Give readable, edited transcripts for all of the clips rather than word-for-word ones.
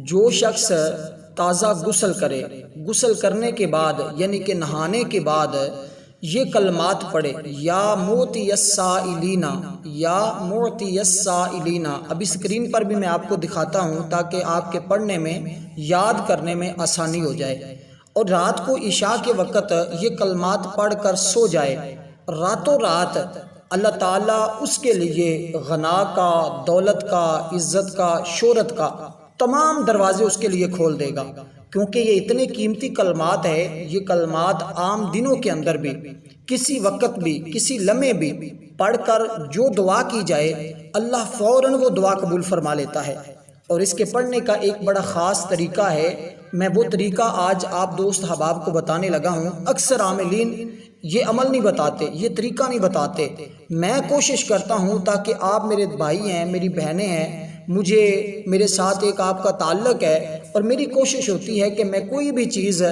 جو شخص تازہ غسل کرے، غسل کرنے کے بعد یعنی کہ نہانے کے بعد یہ کلمات پڑھے، یا موتی السائلین، یا موتی السائلین۔ اب اسکرین پر بھی میں آپ کو دکھاتا ہوں تاکہ آپ کے پڑھنے میں، یاد کرنے میں آسانی ہو جائے۔ اور رات کو عشاء کے وقت یہ کلمات پڑھ کر سو جائے، راتوں رات اللہ تعالیٰ اس کے لیے غنا کا، دولت کا، عزت کا، شہرت کا تمام دروازے اس کے لیے کھول دے گا، کیونکہ یہ اتنے قیمتی کلمات ہے۔ یہ کلمات عام دنوں کے اندر بھی، کسی وقت بھی، کسی لمحے بھی پڑھ کر جو دعا کی جائے اللہ فوراً وہ دعا قبول فرما لیتا ہے۔ اور اس کے پڑھنے کا ایک بڑا خاص طریقہ ہے، میں وہ طریقہ آج آپ دوست احباب کو بتانے لگا ہوں۔ اکثر عاملین یہ عمل نہیں بتاتے، یہ طریقہ نہیں بتاتے۔ میں کوشش کرتا ہوں تاکہ آپ میرے بھائی ہیں، میری بہنیں ہیں، مجھے میرے ساتھ ایک آپ کا تعلق ہے، اور میری کوشش ہوتی ہے کہ میں کوئی بھی چیز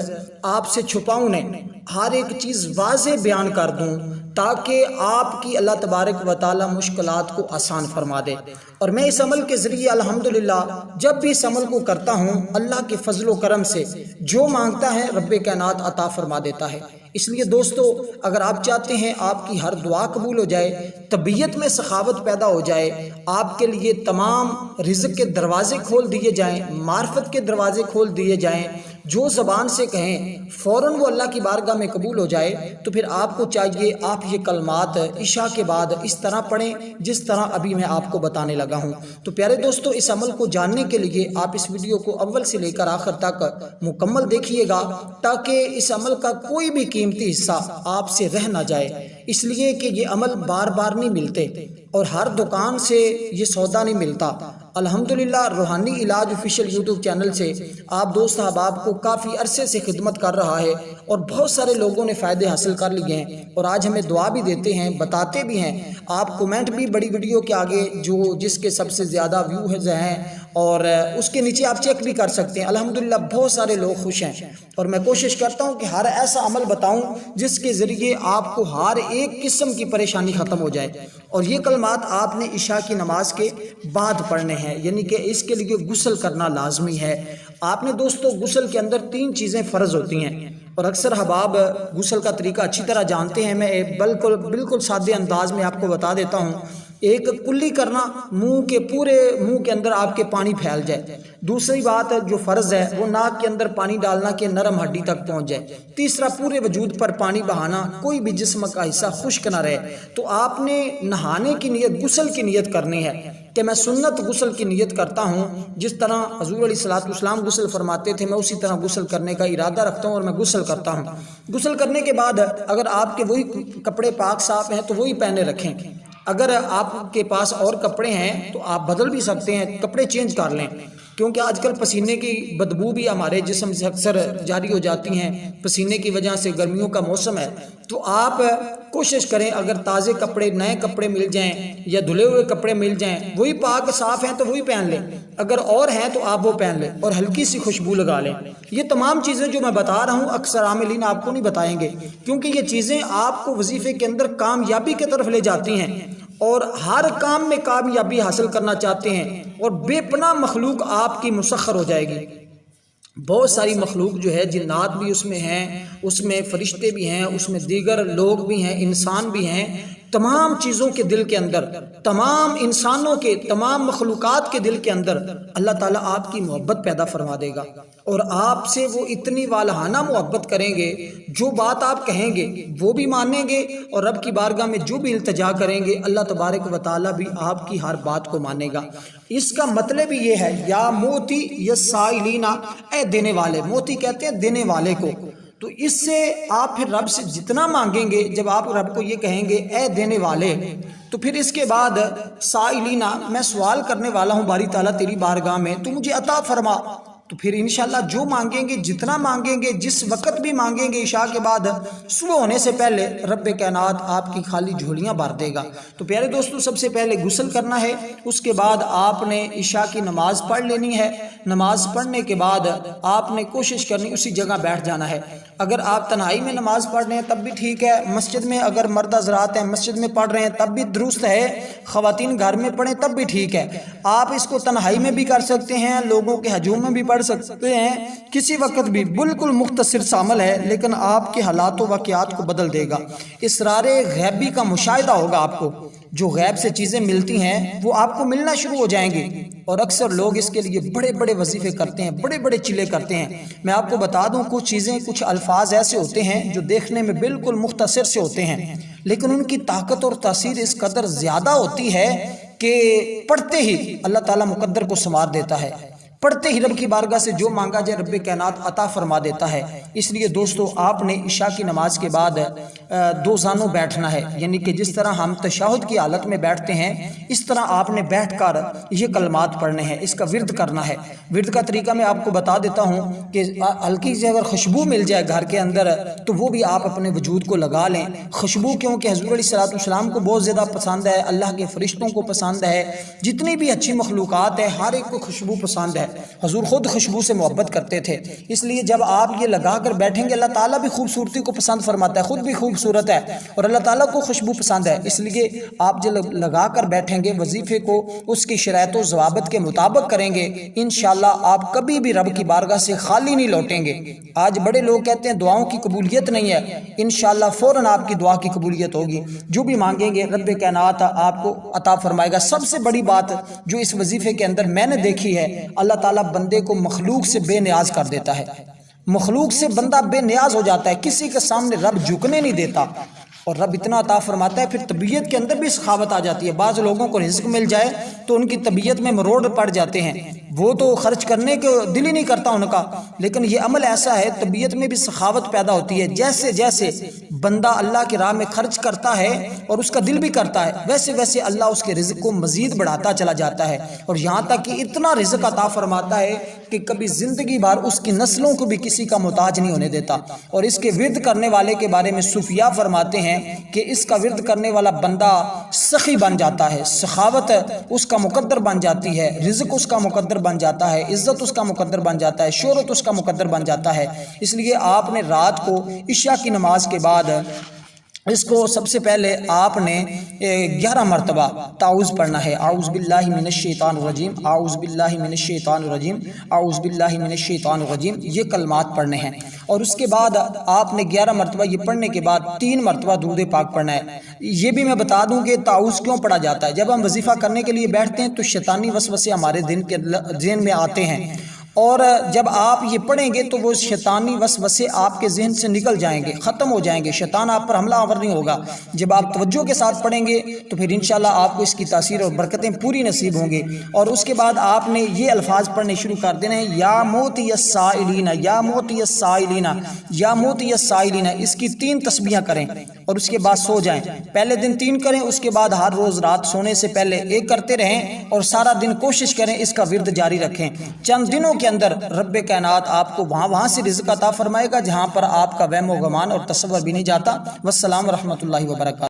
آپ سے چھپاؤں نہیں، ہر ایک چیز واضح بیان کر دوں تاکہ آپ کی اللہ تبارک و تعالی مشکلات کو آسان فرما دے۔ اور میں اس عمل کے ذریعے الحمدللہ جب بھی اس عمل کو کرتا ہوں اللہ کے فضل و کرم سے جو مانگتا ہے رب کائنات عطا فرما دیتا ہے۔ اس لیے دوستو، اگر آپ چاہتے ہیں آپ کی ہر دعا قبول ہو جائے، طبیعت میں سخاوت پیدا ہو جائے، آپ کے لیے تمام رزق کے دروازے کھول دیے جائیں، معرفت کے دروازے کھول دیے جائیں، جو زبان سے کہیں فوراً وہ اللہ کی بارگاہ میں قبول ہو جائے، تو پھر آپ کو چاہیے آپ یہ کلمات عشاء کے بعد اس طرح پڑھیں جس طرح ابھی میں آپ کو بتانے لگا ہوں۔ تو پیارے دوستو، اس عمل کو جاننے کے لیے آپ اس ویڈیو کو اول سے لے کر آخر تک مکمل دیکھیے گا تاکہ اس عمل کا کوئی بھی قیمتی حصہ آپ سے رہ نہ جائے، اس لیے کہ یہ عمل بار بار نہیں ملتے اور ہر دکان سے یہ سودا نہیں ملتا۔ الحمدللہ روحانی علاج آفیشیل یوٹیوب چینل سے آپ دوست احباب کو کافی عرصے سے خدمت کر رہا ہے، اور بہت سارے لوگوں نے فائدے حاصل کر لیے ہیں، اور آج ہمیں دعا بھی دیتے ہیں، بتاتے بھی ہیں۔ آپ کومنٹ بھی بڑی ویڈیو کے آگے جس کے سب سے زیادہ ویوز ہیں، اور اس کے نیچے آپ چیک بھی کر سکتے ہیں، الحمدللہ بہت سارے لوگ خوش ہیں۔ اور میں کوشش کرتا ہوں کہ ہر ایسا عمل بتاؤں جس کے ذریعے آپ کو ہر ایک قسم کی پریشانی ختم ہو جائے۔ اور یہ کلمات آپ نے عشاء کی نماز کے بعد پڑھنے ہیں، یعنی کہ اس کے لیے غسل کرنا لازمی ہے۔ آپ نے دوستو غسل کے اندر 3 چیزیں فرض ہوتی ہیں، اور اکثر احباب غسل کا طریقہ اچھی طرح جانتے ہیں۔ میں بالکل سادے انداز میں آپ کو بتا دیتا ہوں۔ ایک کلی کرنا، پورے منہ کے اندر آپ کے پانی پھیل جائے۔ دوسری بات جو فرض ہے وہ ناک کے اندر پانی ڈالنا کہ نرم ہڈی تک پہنچ جائے۔ تیسرا پورے وجود پر پانی بہانا، کوئی بھی جسم کا حصہ خشک نہ رہے۔ تو آپ نے نہانے کی نیت، غسل کی نیت کرنی ہے کہ میں سنت غسل کی نیت کرتا ہوں، جس طرح حضور علیہ الصلوۃ والسلام غسل فرماتے تھے میں اسی طرح غسل کرنے کا ارادہ رکھتا ہوں اور میں غسل کرتا ہوں۔ غسل کرنے کے بعد اگر آپ کے وہی کپڑے پاک صاف ہیں تو وہی پہنے رکھیں، اگر آپ کے پاس اور کپڑے ہیں تو آپ بدل بھی سکتے ہیں، کپڑے چینج کر لیں، کیونکہ آج کل پسینے کی بدبو بھی ہمارے جسم سے اکثر جاری ہو جاتی ہیں، پسینے کی وجہ سے گرمیوں کا موسم ہے۔ تو آپ کوشش کریں اگر تازے کپڑے، نئے کپڑے مل جائیں یا دھلے ہوئے کپڑے مل جائیں، وہی پاک صاف ہیں تو وہی پہن لیں، اگر اور ہیں تو آپ وہ پہن لیں، اور ہلکی سی خوشبو لگا لیں۔ یہ تمام چیزیں جو میں بتا رہا ہوں اکثر عاملین آپ کو نہیں بتائیں گے، کیونکہ یہ چیزیں آپ کو وظیفے کے اندر کامیابی کی طرف لے جاتی ہیں، اور ہر کام میں کامیابی حاصل کرنا چاہتے ہیں، اور بے پناہ مخلوق آپ کی مسخر ہو جائے گی۔ بہت ساری مخلوق جو ہے، جنات بھی اس میں ہیں، اس میں فرشتے بھی ہیں، اس میں دیگر لوگ بھی ہیں، انسان بھی ہیں۔ تمام چیزوں کے دل کے اندر، تمام انسانوں کے، تمام مخلوقات کے دل کے اندر اللہ تعالیٰ آپ کی محبت پیدا فرما دے گا، اور آپ سے وہ اتنی والہانہ محبت کریں گے، جو بات آپ کہیں گے وہ بھی مانیں گے، اور رب کی بارگاہ میں جو بھی التجا کریں گے اللہ تبارک و تعالیٰ بھی آپ کی ہر بات کو مانے گا۔ اس کا مطلب یہ ہے، یا موتی یا سائلین، اے دینے والے، موتی کہتے ہیں دینے والے کو۔ تو اس سے آپ پھر رب سے جتنا مانگیں گے، جب آپ رب کو یہ کہیں گے اے دینے والے، تو پھر اس کے بعد سائلین، میں سوال کرنے والا ہوں باری تعالیٰ تیری بارگاہ میں، تو مجھے عطا فرما۔ تو پھر انشاءاللہ جو مانگیں گے، جتنا مانگیں گے، جس وقت بھی مانگیں گے عشاء کے بعد، صبح ہونے سے پہلے رب کائنات آپ کی خالی جھولیاں بھر دے گا۔ تو پیارے دوستو، سب سے پہلے غسل کرنا ہے، اس کے بعد آپ نے عشاء کی نماز پڑھ لینی ہے۔ نماز پڑھنے کے بعد آپ نے کوشش کرنی اسی جگہ بیٹھ جانا ہے۔ اگر آپ تنہائی میں نماز پڑھ رہے ہیں تب بھی ٹھیک ہے، مسجد میں اگر مرد حضرات ہیں مسجد میں پڑھ رہے ہیں تب بھی درست ہے، خواتین گھر میں پڑھیں تب بھی ٹھیک ہے۔ آپ اس کو تنہائی میں بھی کر سکتے ہیں، لوگوں کے ہجوم میں بھی پڑھ سکتے ہیں، کسی وقت بھی، بالکل مختصر سا عمل ہے لیکن آپ کے حالات و واقعات کو بدل دے گا۔ اسرار غیبی کا مشاہدہ ہوگا آپ کو، جو غیب سے چیزیں ملتی ہیں وہ آپ کو ملنا شروع ہو جائیں گی۔ اور اکثر لوگ اس کے لیے بڑے بڑے وظیفے کرتے ہیں، بڑے بڑے چلے کرتے ہیں۔ میں آپ کو بتا دوں، کچھ چیزیں، کچھ الفاظ ایسے ہوتے ہیں جو دیکھنے میں بالکل مختصر سے ہوتے ہیں لیکن ان کی طاقت اور تاثیر اس قدر زیادہ ہوتی ہے کہ پڑھتے ہی اللہ تعالیٰ مقدر کو سنوار دیتا ہے، پڑھتے ہی رب کی بارگاہ سے جو مانگا جائے رب کائنات عطا فرما دیتا ہے۔ اس لیے دوستو، آپ نے عشاء کی نماز کے بعد دو زانوں بیٹھنا ہے، یعنی کہ جس طرح ہم تشہد کی حالت میں بیٹھتے ہیں اس طرح آپ نے بیٹھ کر یہ کلمات پڑھنے ہیں، اس کا ورد کرنا ہے۔ ورد کا طریقہ میں آپ کو بتا دیتا ہوں کہ ہلکی سی اگر خوشبو مل جائے گھر کے اندر تو وہ بھی آپ اپنے وجود کو لگا لیں۔ خوشبو کیونکہ حضور علیہ الصلوۃ والسلام کو بہت زیادہ پسند ہے، اللہ کے فرشتوں کو پسند ہے، جتنی بھی اچھی مخلوقات ہیں ہر ایک کو خوشبو پسند ہے۔ حضور خود خوشبو سے محبت کرتے تھے، اس لیے جب آپ یہ لگا کر بیٹھیں گے اللہ تعالیٰ بھی خوبصورتی کو پسند فرماتا ہے، خود بھی خوبصورت ہے اور اللہ تعالیٰ کو خوشبو پسند ہے، اس لیے آپ جب لگا کر بیٹھیں گے وظیفے کو اس کی شرائط و ضوابط کے مطابق کریں گے، انشاءاللہ آپ کبھی بھی رب کی بارگاہ سے خالی نہیں لوٹیں گے۔ آج بڑے لوگ کہتے ہیں دعاؤں کی قبولیت نہیں ہے، انشاءاللہ فوراً آپ کی دعا کی قبولیت ہوگی، جو بھی مانگیں گے رب کائنات آپ کو عطا فرمائے گا۔ سب سے بڑی بات جو اس وظیفے کے اندر میں نے دیکھی ہے، اللہ تعالیٰ بندے کو مخلوق سے بے نیاز کر دیتا ہے، مخلوق سے بندہ بے نیاز ہو جاتا ہے، کسی کے سامنے رب جھکنے نہیں دیتا، اور رب اتنا عطا فرماتا ہے، پھر طبیعت کے اندر بھی سخاوت آ جاتی ہے۔ بعض لوگوں کو رزق مل جائے تو ان کی طبیعت میں مروڑ پڑ جاتے ہیں، وہ تو خرچ کرنے کے دل ہی نہیں کرتا ان کا، لیکن یہ عمل ایسا ہے طبیعت میں بھی سخاوت پیدا ہوتی ہے۔ جیسے جیسے بندہ اللہ کی راہ میں خرچ کرتا ہے اور اس کا دل بھی کرتا ہے، ویسے ویسے اللہ اس کے رزق کو مزید بڑھاتا چلا جاتا ہے، اور یہاں تک کہ اتنا رزق عطا فرماتا ہے کہ کبھی زندگی بھر اس کی نسلوں کو بھی کسی کا محتاج نہیں ہونے دیتا۔ اور اس کے ورد کرنے والے کے بارے میں صوفیاء فرماتے ہیں کہ اس کا ورد کرنے والا بندہ سخی بن جاتا ہے، سخاوت اس کا مقدر بن جاتی ہے، رزق اس کا مقدر بن جاتا ہے، عزت اس کا مقدر بن جاتا ہے، شہرت اس کا مقدر بن جاتا ہے۔ اس لیے آپ نے رات کو عشاء کی نماز کے بعد اس کو سب سے پہلے آپ نے 11 مرتبہ تعوذ پڑھنا ہے، اعوذ باللہ من الشیطان الرجیم، اعوذ باللہ من الشیطان الرجیم، اعوذ باللہ من الشیطان الرجیم، یہ کلمات پڑھنے ہیں۔ اور اس کے بعد آپ نے 11 مرتبہ یہ پڑھنے کے بعد 3 مرتبہ درود پاک پڑھنا ہے۔ یہ بھی میں بتا دوں کہ تعوذ کیوں پڑھا جاتا ہے۔ جب ہم وظیفہ کرنے کے لیے بیٹھتے ہیں تو شیطانی وسوسے ہمارے ذہن میں آتے ہیں، اور جب آپ یہ پڑھیں گے تو وہ شیطانی وسوسے آپ کے ذہن سے نکل جائیں گے، ختم ہو جائیں گے، شیطان آپ پر حملہ آور نہیں ہوگا۔ جب آپ توجہ کے ساتھ پڑھیں گے تو پھر انشاءاللہ آپ کو اس کی تاثیر اور برکتیں پوری نصیب ہوں گی۔ اور اس کے بعد آپ نے یہ الفاظ پڑھنے شروع کر دینے ہیں، یا موتی السائلین، یا موتی السائلین، یا موتی السائلین، اس کی 3 تسبیحاں کریں اور اس کے بعد سو جائیں۔ پہلے دن 3 کریں، اس کے بعد ہر روز رات سونے سے پہلے 1 کرتے رہیں، اور سارا دن کوشش کریں اس کا ورد جاری رکھیں۔ چند دنوں کے اندر رب کائنات آپ کو وہاں سے رزق عطا فرمائے گا جہاں پر آپ کا وہم و گمان اور تصور بھی نہیں جاتا۔ والسلام ورحمۃ اللہ وبرکاتہ۔